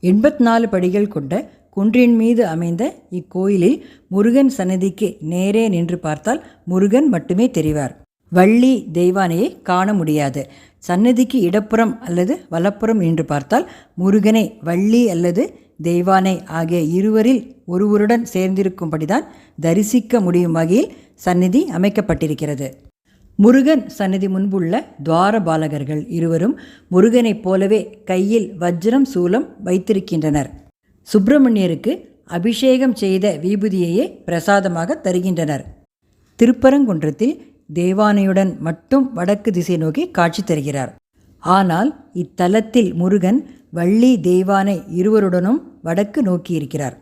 84 படிகள் கொண்ட குன்றின் மீது அமைந்த இக்கோயிலில் முருகன் சன்னதிக்கு நேரே நின்று பார்த்தால் முருகன் மட்டுமே தெரிவார். வள்ளி தெய்வானையை காண முடியாது. சன்னதிக்கு இடப்புறம் அல்லது வலப்புறம் நின்று பார்த்தால் முருகனை வள்ளி அல்லது தெய்வானை ஆகிய இருவரில் ஒருவருடன் சேர்ந்திருக்கும்படிதான் தரிசிக்க முடியும் வகையில் சந்நிதி அமைக்கப்பட்டிருக்கிறது. முருகன் சந்நிதி முன்புள்ள துவாரபாலகர்கள் இருவரும் முருகனைப் போலவே கையில் வஜ்ரம் சூலம் வைத்திருக்கின்றனர். சுப்பிரமணியருக்கு அபிஷேகம் செய்த விபூதியையே பிரசாதமாக தருகின்றனர். திருப்பரங்குன்றத்தில் தெய்வானையுடன் மட்டும் வடக்கு திசை நோக்கி காட்சி தருகிறார். ஆனால் இத்தலத்தில் முருகன் வள்ளி தெய்வானை இருவருடனும் வடக்கு நோக்கியிருக்கிறார்.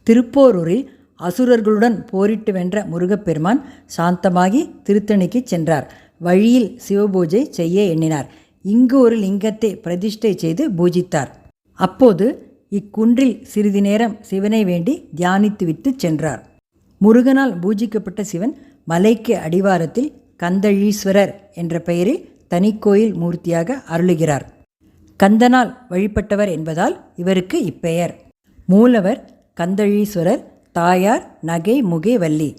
திருப்போரூரில் அசுரர்களுடன் போரிட்டு வென்ற முருகப்பெருமான் சாந்தமாகி திருத்தணிக்கு சென்றார். வழியில் சிவபூஜை செய்ய எண்ணினார். இங்கு ஒரு லிங்கத்தை பிரதிஷ்டை செய்து பூஜித்தார். அப்போது இக்குன்றில் சிறிது நேரம் சிவனை வேண்டி தியானித்துவிட்டு சென்றார். முருகனால் பூஜிக்கப்பட்ட சிவன் மலைக்கு அடிவாரத்தில் கந்தழீஸ்வரர் என்ற பெயரில் தனிக்கோயில் மூர்த்தியாக அருளுகிறார். கந்தனால் வழிபட்டவர் என்பதால் இவருக்கு இப்பெயர். மூலவர் கந்தழீஸ்வரர், தாயார் நகை முகை வள்ளி.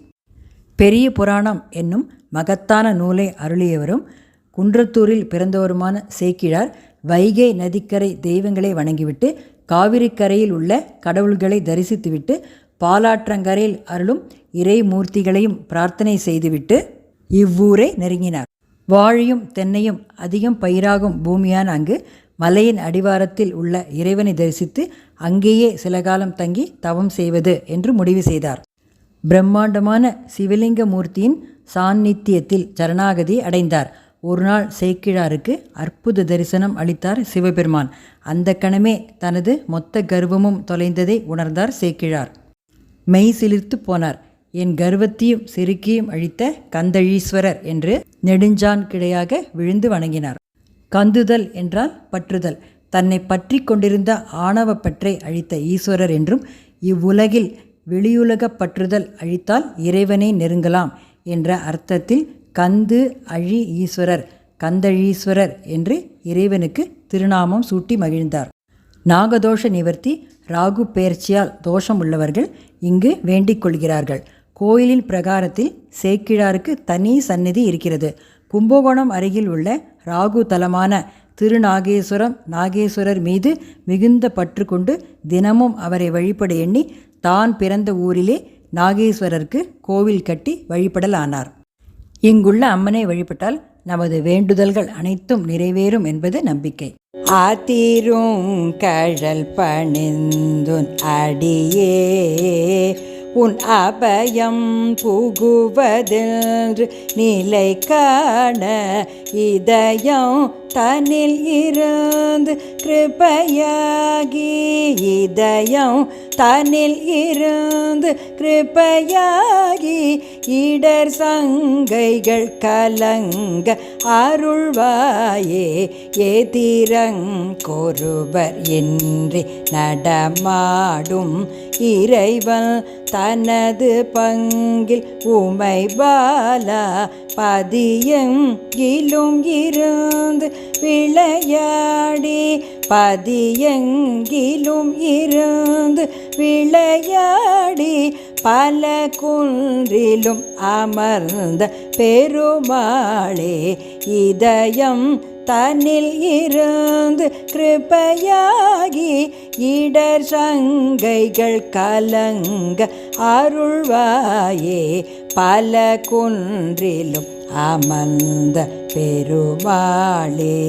பெரிய புராணம் என்னும் மகத்தான நூலை அருளியவரும் குன்றத்தூரில் பிறந்தவருமான சேக்கிழார் வைகை நதிக்கரை தெய்வங்களை வணங்கிவிட்டு காவிரிக்கரையில் உள்ள கடவுள்களை தரிசித்துவிட்டு பாலாற்றங்கரையில் அருளும் இறைமூர்த்திகளையும் பிரார்த்தனை செய்துவிட்டு இவ்வூரை நெருங்கினார். வாழையும் தென்னையும் அதிகம் பயிராகும் பூமியான அங்கு மலையின் அடிவாரத்தில் உள்ள இறைவனை தரிசித்து அங்கேயே சில காலம் தங்கி தவம் செய்வது என்று முடிவு செய்தார். பிரம்மாண்டமான சிவலிங்க மூர்த்தியின் சாநித்தியத்தில் சரணாகதி அடைந்தார். ஒரு நாள் சேக்கிழாருக்கு அற்புத தரிசனம் அளித்தார் சிவபெருமான். அந்த கணமே தனது மொத்த கர்வமும் தொலைந்ததை உணர்ந்தார் சேக்கிழார். மெய் சிலிர்த்து போனார். என் கர்வத்தையும் செருக்கியும் அழித்த கந்தழீஸ்வரர் என்று நெடுஞ்சான் கிடையாக விழுந்து வணங்கினார். கந்துதல் என்றால் பற்றுதல். தன்னை பற்றி கொண்டிருந்த ஆணவ பற்றை அழித்த ஈஸ்வரர் என்றும், இவ்வுலகில் வெளியுலக பற்றுதல் அழித்தால் இறைவனை நெருங்கலாம் என்ற அர்த்தத்தில் கந்து அழி ஈஸ்வரர், கந்தழீஸ்வரர் என்று இறைவனுக்கு திருநாமம் சூட்டி மகிழ்ந்தார். நாகதோஷ நிவர்த்தி, ராகு பெயர்ச்சியால் தோஷம் உள்ளவர்கள் இங்கு வேண்டிக் கொள்கிறார்கள். கோயிலின் பிரகாரத்தில் சேக்கிழாருக்கு தனி சந்நிதி இருக்கிறது. கும்பகோணம் அருகில் உள்ள ராகு தலமான திருநாகேஸ்வரம் நாகேஸ்வரர் மீது மிகுந்த பற்று கொண்டு தினமும் அவரை வழிபட எண்ணி தான் பிறந்த ஊரிலே நாகேஸ்வரருக்கு கோவில் கட்டி வழிபடலானார். இங்குள்ள அம்மனை வழிபட்டால் நமது வேண்டுதல்கள் அனைத்தும் நிறைவேறும் என்பது நம்பிக்கை. ஆத்திரும் கழல் பணிந்துன் அடியே உன் அபயம் புகுவதென்று நிலை காண இதயம் தனில் இருந்து கிருபையாகி, இதயம் தனில் இருந்து கிருபையாகி இடர் சங்கைகள் கலங்க அருள்வாயே. எதிரங்கொருவர் இன்றி நடமாடும் இறைவன் தனது பங்கில் உமை பாலா பதியங்கிலும் இருந்து விளையாடி, பதியங்கிலும் இருந்து விளையாடி பல குன்றிலும் அமர்ந்த பெருமாளே. இதயம் தன்னில் இருந்து கிருபையாகி இடர் சங்கைகள் கலங்க அருள்வாயே. பல குன்றிலும் அமர்ந்த பெருமாளே.